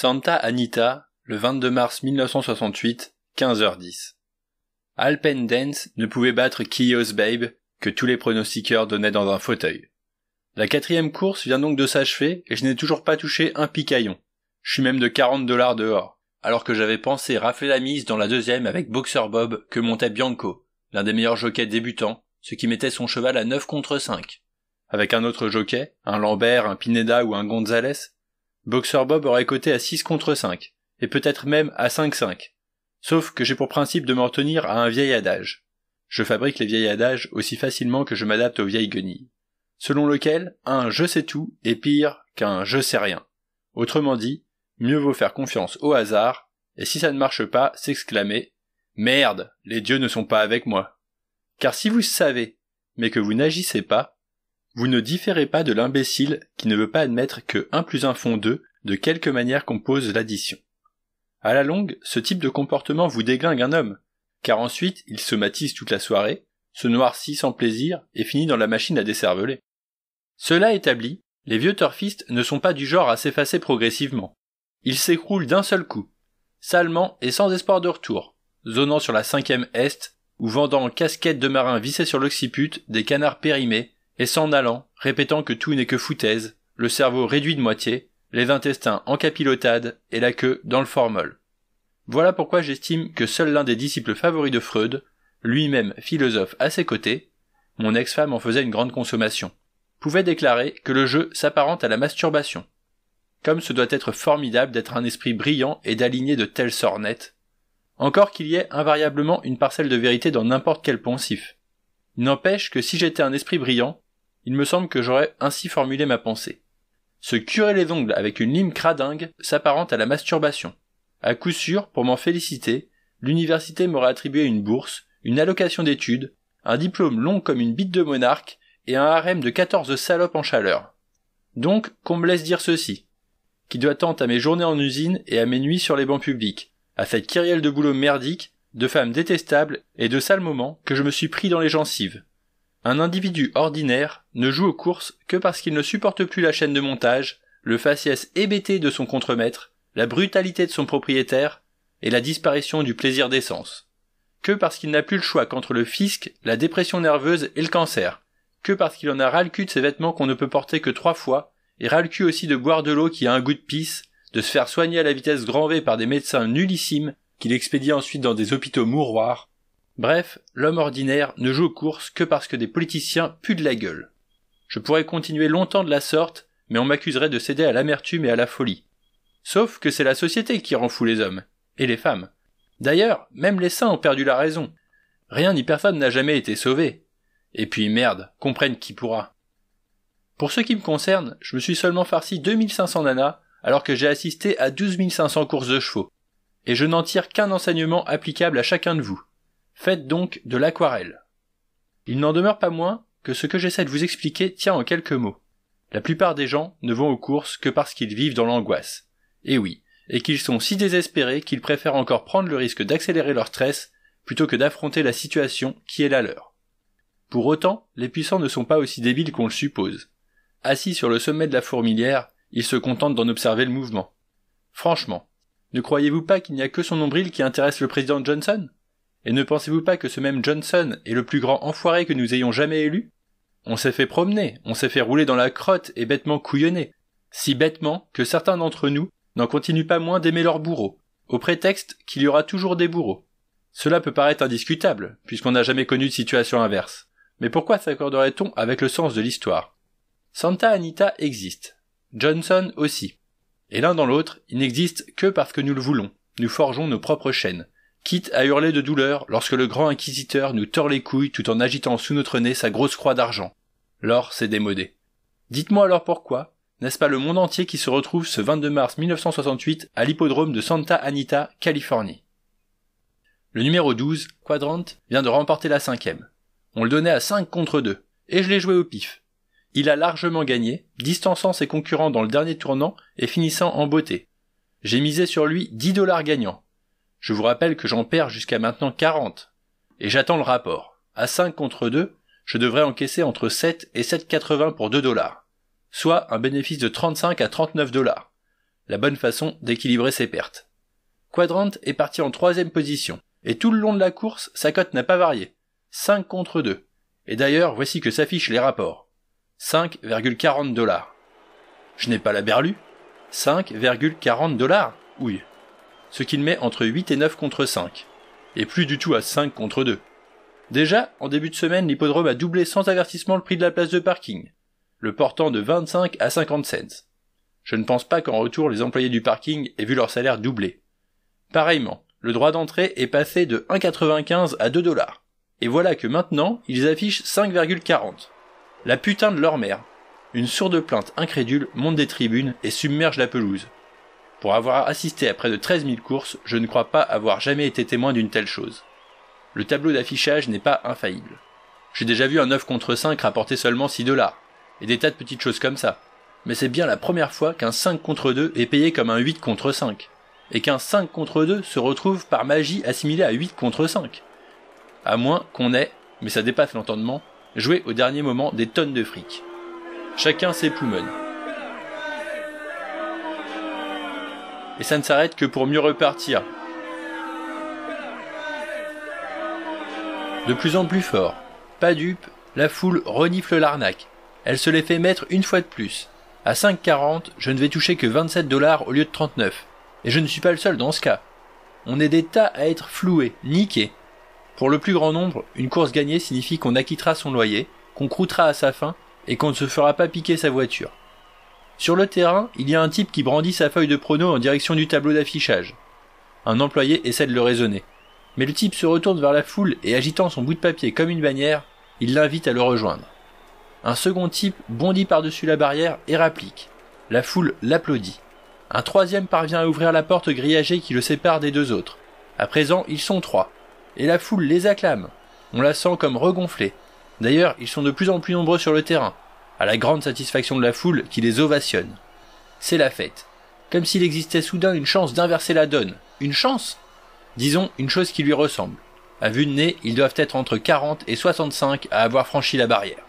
Santa Anita, le 22 mars 1968, 15h10. Alpendance ne pouvait battre Kios Babe, que tous les pronostiqueurs donnaient dans un fauteuil. La 4e course vient donc de s'achever et je n'ai toujours pas touché un picaillon. Je suis même de $40 dehors, alors que j'avais pensé rafler la mise dans la 2e avec Boxer Bob que montait Bianco, l'un des meilleurs jockeys débutants, ce qui mettait son cheval à 9 contre 5. Avec un autre jockey, un Lambert, un Pineda ou un Gonzalez, Boxer Bob aurait coté à 6 contre 5, et peut-être même à 5-5. Sauf que j'ai pour principe de m'en tenir à un vieil adage. Je fabrique les vieils adages aussi facilement que je m'adapte aux vieilles guenilles. Selon lequel, un je sais tout est pire qu'un je sais rien. Autrement dit, mieux vaut faire confiance au hasard, et si ça ne marche pas, s'exclamer « Merde, les dieux ne sont pas avec moi ». Car si vous savez, mais que vous n'agissez pas, vous ne différez pas de l'imbécile qui ne veut pas admettre que 1 + 1 font 2 de quelque manière qu'on pose l'addition. À la longue, ce type de comportement vous déglingue un homme, car ensuite il se matise toute la soirée, se noircit sans plaisir et finit dans la machine à décerveler. Cela établi, les vieux turfistes ne sont pas du genre à s'effacer progressivement. Ils s'écroulent d'un seul coup, salement et sans espoir de retour, zonant sur la 5e Est ou vendant en casquette de marin vissée sur l'occiput des canards périmés et s'en allant, répétant que tout n'est que foutaise, le cerveau réduit de moitié, les intestins en capilotade et la queue dans le formol. Voilà pourquoi j'estime que seul l'un des disciples favoris de Freud, lui-même philosophe à ses côtés, mon ex-femme en faisait une grande consommation, pouvait déclarer que le jeu s'apparente à la masturbation. Comme ce doit être formidable d'être un esprit brillant et d'aligner de tels sorts nets. Encore qu'il y ait invariablement une parcelle de vérité dans n'importe quel poncif. Il n'empêche que si j'étais un esprit brillant, il me semble que j'aurais ainsi formulé ma pensée. Se curer les ongles avec une lime cradingue s'apparente à la masturbation. À coup sûr, pour m'en féliciter, l'université m'aurait attribué une bourse, une allocation d'études, un diplôme long comme une bite de monarque et un harem de 14 salopes en chaleur. Donc, qu'on me laisse dire ceci, qui doit tant à mes journées en usine et à mes nuits sur les bancs publics, à cette kyrielle de boulot merdique, de femmes détestables et de sales moments que je me suis pris dans les gencives. Un individu ordinaire ne joue aux courses que parce qu'il ne supporte plus la chaîne de montage, le faciès hébété de son contremaître, la brutalité de son propriétaire et la disparition du plaisir d'essence. Que parce qu'il n'a plus le choix qu'entre le fisc, la dépression nerveuse et le cancer. Que parce qu'il en a ras le cul de ses vêtements qu'on ne peut porter que 3 fois, et ras le cul aussi de boire de l'eau qui a un goût de pisse, de se faire soigner à la vitesse grand V par des médecins nullissimes, qu'il expédie ensuite dans des hôpitaux mouroirs. Bref, l'homme ordinaire ne joue aux courses que parce que des politiciens puent de la gueule. Je pourrais continuer longtemps de la sorte, mais on m'accuserait de céder à l'amertume et à la folie. Sauf que c'est la société qui rend fous les hommes, et les femmes. D'ailleurs, même les saints ont perdu la raison. Rien ni personne n'a jamais été sauvé. Et puis merde, comprenne qui pourra. Pour ce qui me concerne, je me suis seulement farci 2500 nanas, alors que j'ai assisté à 12 500 courses de chevaux. Et je n'en tire qu'un enseignement applicable à chacun de vous. Faites donc de l'aquarelle. Il n'en demeure pas moins que ce que j'essaie de vous expliquer tient en quelques mots. La plupart des gens ne vont aux courses que parce qu'ils vivent dans l'angoisse. Et oui, et qu'ils sont si désespérés qu'ils préfèrent encore prendre le risque d'accélérer leur stress plutôt que d'affronter la situation qui est la leur. Pour autant, les puissants ne sont pas aussi débiles qu'on le suppose. Assis sur le sommet de la fourmilière, ils se contentent d'en observer le mouvement. Franchement, ne croyez-vous pas qu'il n'y a que son nombril qui intéresse le président Johnson ? Et ne pensez-vous pas que ce même Johnson est le plus grand enfoiré que nous ayons jamais élu ? On s'est fait promener, on s'est fait rouler dans la crotte et bêtement couillonner. Si bêtement que certains d'entre nous n'en continuent pas moins d'aimer leur bourreau, au prétexte qu'il y aura toujours des bourreaux. Cela peut paraître indiscutable, puisqu'on n'a jamais connu de situation inverse. Mais pourquoi s'accorderait-on avec le sens de l'histoire ? Santa Anita existe. Johnson aussi. Et l'un dans l'autre, il n'existe que parce que nous le voulons. Nous forgeons nos propres chaînes. Quitte à hurler de douleur lorsque le grand inquisiteur nous tord les couilles tout en agitant sous notre nez sa grosse croix d'argent. L'or s'est démodé. Dites-moi alors pourquoi, n'est-ce pas le monde entier qui se retrouve ce 22 mars 1968 à l'hippodrome de Santa Anita, Californie. Le numéro 12, Quadrant, vient de remporter la 5e. On le donnait à 5 contre 2, et je l'ai joué au pif. Il a largement gagné, distançant ses concurrents dans le dernier tournant et finissant en beauté. J'ai misé sur lui 10 $ gagnants. Je vous rappelle que j'en perds jusqu'à maintenant 40. Et j'attends le rapport. À 5 contre 2, je devrais encaisser entre 7 et 7,80 pour 2 $. Soit un bénéfice de 35 à 39 $. la bonne façon d'équilibrer ses pertes. Quadrant est parti en 3e position, et tout le long de la course, sa cote n'a pas varié. 5 contre 2. Et d'ailleurs, voici que s'affichent les rapports. 5,40 $. Je n'ai pas la berlue. 5,40 $. Oui. Ce qui le met entre 8 et 9 contre 5. Et plus du tout à 5 contre 2. Déjà, en début de semaine, l'hippodrome a doublé sans avertissement le prix de la place de parking, le portant de 25 à 50 cents. Je ne pense pas qu'en retour les employés du parking aient vu leur salaire doubler. Pareillement, le droit d'entrée est passé de 1,95 à 2 $. Et voilà que maintenant, ils affichent 5,40. La putain de leur mère. Une sourde plainte incrédule monte des tribunes et submerge la pelouse. Pour avoir assisté à près de 13 000 courses, je ne crois pas avoir jamais été témoin d'une telle chose. Le tableau d'affichage n'est pas infaillible. J'ai déjà vu un 9 contre 5 rapporter seulement 6 $, et des tas de petites choses comme ça. Mais c'est bien la première fois qu'un 5 contre 2 est payé comme un 8 contre 5, et qu'un 5 contre 2 se retrouve par magie assimilé à 8 contre 5. À moins qu'on ait, mais ça dépasse l'entendement, joué au dernier moment des tonnes de fric. Chacun ses poumones. Et ça ne s'arrête que pour mieux repartir. De plus en plus fort. Pas dupe, la foule renifle l'arnaque. Elle se les fait mettre une fois de plus. À 5,40, je ne vais toucher que 27 $ au lieu de 39. Et je ne suis pas le seul dans ce cas. On est des tas à être floués, niqués. Pour le plus grand nombre, une course gagnée signifie qu'on acquittera son loyer, qu'on croûtera à sa faim, et qu'on ne se fera pas piquer sa voiture. Sur le terrain, il y a un type qui brandit sa feuille de prono en direction du tableau d'affichage. Un employé essaie de le raisonner. Mais le type se retourne vers la foule et agitant son bout de papier comme une bannière, il l'invite à le rejoindre. Un second type bondit par-dessus la barrière et rapplique. La foule l'applaudit. Un troisième parvient à ouvrir la porte grillagée qui le sépare des deux autres. À présent, ils sont 3. Et la foule les acclame. On la sent comme regonflée. D'ailleurs, ils sont de plus en plus nombreux sur le terrain, à la grande satisfaction de la foule qui les ovationne. C'est la fête. Comme s'il existait soudain une chance d'inverser la donne. Une chance ? Disons, une chose qui lui ressemble. À vue de nez, ils doivent être entre 40 et 65 à avoir franchi la barrière.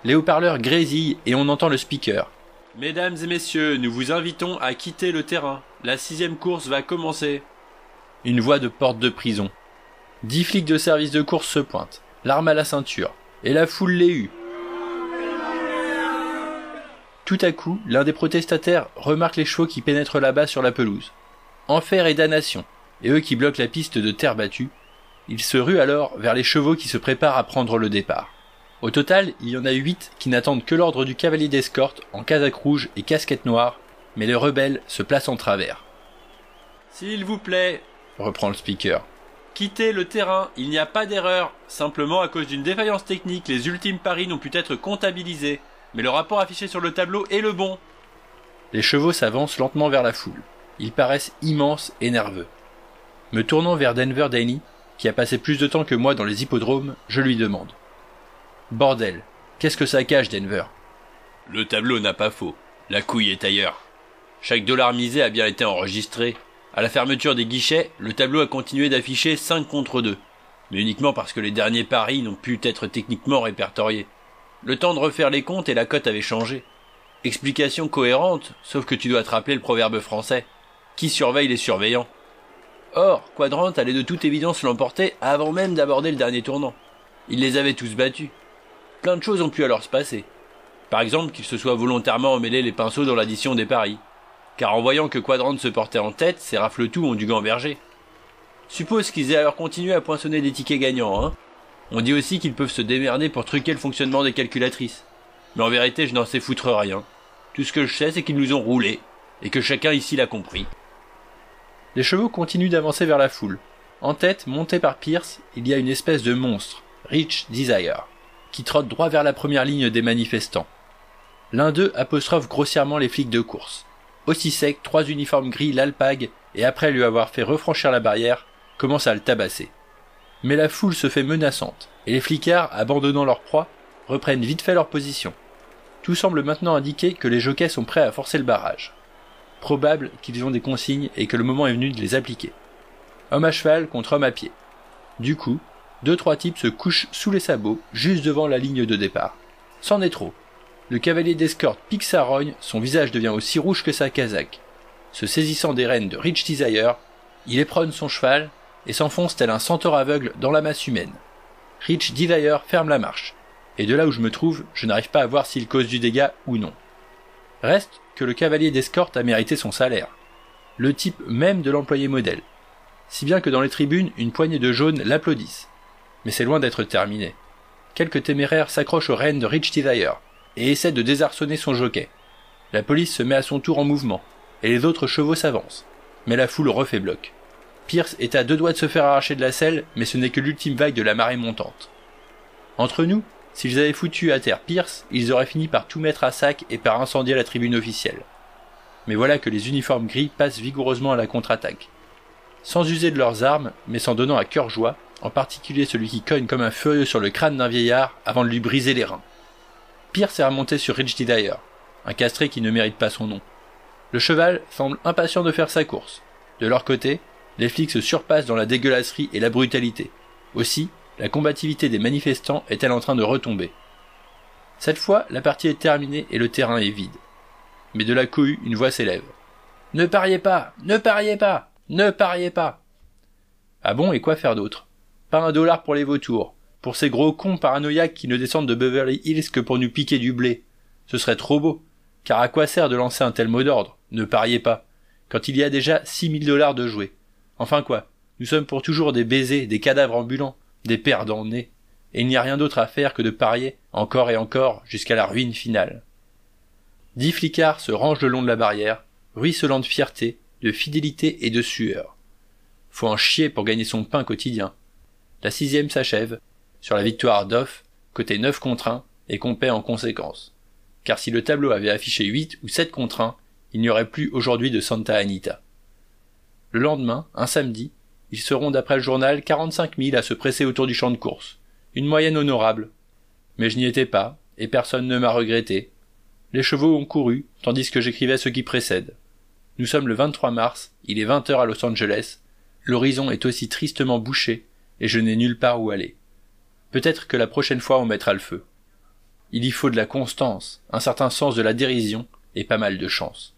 Les haut-parleurs grésillent et on entend le speaker. « Mesdames et messieurs, nous vous invitons à quitter le terrain. La 6e course va commencer. » Une voix de porte de prison. 10 flics de service de course se pointent, l'arme à la ceinture, et la foule les hue. Tout à coup, l'un des protestataires remarque les chevaux qui pénètrent là-bas sur la pelouse. Enfer et damnation, et eux qui bloquent la piste de terre battue. Il se rue alors vers les chevaux qui se préparent à prendre le départ. Au total, il y en a 8 qui n'attendent que l'ordre du cavalier d'escorte en casaque rouge et casquette noire, mais le rebelle se place en travers. « S'il vous plaît, » reprend le speaker, « quittez le terrain, il n'y a pas d'erreur. Simplement, à cause d'une défaillance technique, les ultimes paris n'ont pu être comptabilisés, mais le rapport affiché sur le tableau est le bon. » Les chevaux s'avancent lentement vers la foule. Ils paraissent immenses et nerveux. Me tournant vers Denver Daly, qui a passé plus de temps que moi dans les hippodromes, je lui demande. « Bordel, qu'est-ce que ça cache, Denver ?» Le tableau n'a pas faux. La couille est ailleurs. Chaque dollar misé a bien été enregistré. À la fermeture des guichets, le tableau a continué d'afficher 5 contre 2. Mais uniquement parce que les derniers paris n'ont pu être techniquement répertoriés. Le temps de refaire les comptes et la cote avait changé. Explication cohérente, sauf que tu dois te rappeler le proverbe français. Qui surveille les surveillants? Or, Quadrant allait de toute évidence l'emporter avant même d'aborder le dernier tournant. Il les avait tous battus. Plein de choses ont pu alors se passer. Par exemple qu'il se soit volontairement emmêlé les pinceaux dans l'addition des paris. Car en voyant que Quadrant se portait en tête, ces rafle-tout ont dû gamberger. Suppose qu'ils aient alors continué à poinçonner des tickets gagnants, hein. On dit aussi qu'ils peuvent se démerder pour truquer le fonctionnement des calculatrices. Mais en vérité, je n'en sais foutre rien. Tout ce que je sais, c'est qu'ils nous ont roulés, et que chacun ici l'a compris. Les chevaux continuent d'avancer vers la foule. En tête, monté par Pierce, il y a une espèce de monstre, Rich Desire, qui trotte droit vers la première ligne des manifestants. L'un d'eux apostrophe grossièrement les flics de course. Aussi sec, 3 uniformes gris l'alpaguent, et après lui avoir fait refranchir la barrière, commence à le tabasser. Mais la foule se fait menaçante, et les flicards, abandonnant leur proie, reprennent vite fait leur position. Tout semble maintenant indiquer que les jockeys sont prêts à forcer le barrage. Probable qu'ils ont des consignes et que le moment est venu de les appliquer. Homme à cheval contre homme à pied. Du coup, 2-3 types se couchent sous les sabots, juste devant la ligne de départ. C'en est trop. Le cavalier d'escorte pique sa rogne, son visage devient aussi rouge que sa casaque. se saisissant des rênes de Rich Desire, il éperonne son cheval et s'enfonce tel un centaure aveugle dans la masse humaine. Rich Desire ferme la marche, et de là où je me trouve, je n'arrive pas à voir s'il cause du dégât ou non. Reste que le cavalier d'escorte a mérité son salaire, le type même de l'employé modèle, si bien que dans les tribunes, une poignée de jaunes l'applaudissent. Mais c'est loin d'être terminé. Quelques téméraires s'accrochent aux rênes de Rich Desire et essaient de désarçonner son jockey. La police se met à son tour en mouvement, et les autres chevaux s'avancent, mais la foule refait bloc. Pierce est à 2 doigts de se faire arracher de la selle, mais ce n'est que l'ultime vague de la marée montante. Entre nous, s'ils avaient foutu à terre Pierce, ils auraient fini par tout mettre à sac et par incendier la tribune officielle. Mais voilà que les uniformes gris passent vigoureusement à la contre-attaque. Sans user de leurs armes, mais s'en donnant à cœur joie, en particulier celui qui cogne comme un furieux sur le crâne d'un vieillard avant de lui briser les reins. Pierce est remonté sur Rich Desire, un castré qui ne mérite pas son nom. Le cheval semble impatient de faire sa course. De leur côté, les flics se surpassent dans la dégueulasserie et la brutalité. Aussi, la combativité des manifestants est-elle en train de retomber. Cette fois, la partie est terminée et le terrain est vide. Mais de la cohue, une voix s'élève. « Ne pariez pas! Ne pariez pas! Ne pariez pas !» Ah bon, et quoi faire d'autre? Pas $1 pour les vautours, pour ces gros cons paranoïaques qui ne descendent de Beverly Hills que pour nous piquer du blé. Ce serait trop beau. Car à quoi sert de lancer un tel mot d'ordre? Ne pariez pas. Quand il y a déjà $6 000 de jouer. Enfin quoi, nous sommes pour toujours des baisers, des cadavres ambulants, des perdants nés. Et il n'y a rien d'autre à faire que de parier, encore et encore, jusqu'à la ruine finale. 10 flicards se rangent le long de la barrière, ruisselant de fierté, de fidélité et de sueur. Faut en chier pour gagner son pain quotidien. La 6e s'achève, sur la victoire d'Off, côté 9 contre 1, et qu'on paie en conséquence. Car si le tableau avait affiché 8 ou 7 contre 1, il n'y aurait plus aujourd'hui de Santa Anita. Le lendemain, un samedi, ils seront d'après le journal 45 000 à se presser autour du champ de course. Une moyenne honorable. Mais je n'y étais pas, et personne ne m'a regretté. Les chevaux ont couru, tandis que j'écrivais ce qui précède. Nous sommes le 23 mars, il est 20h à Los Angeles, l'horizon est aussi tristement bouché, et je n'ai nulle part où aller. Peut-être que la prochaine fois on mettra le feu. Il y faut de la constance, un certain sens de la dérision, et pas mal de chance.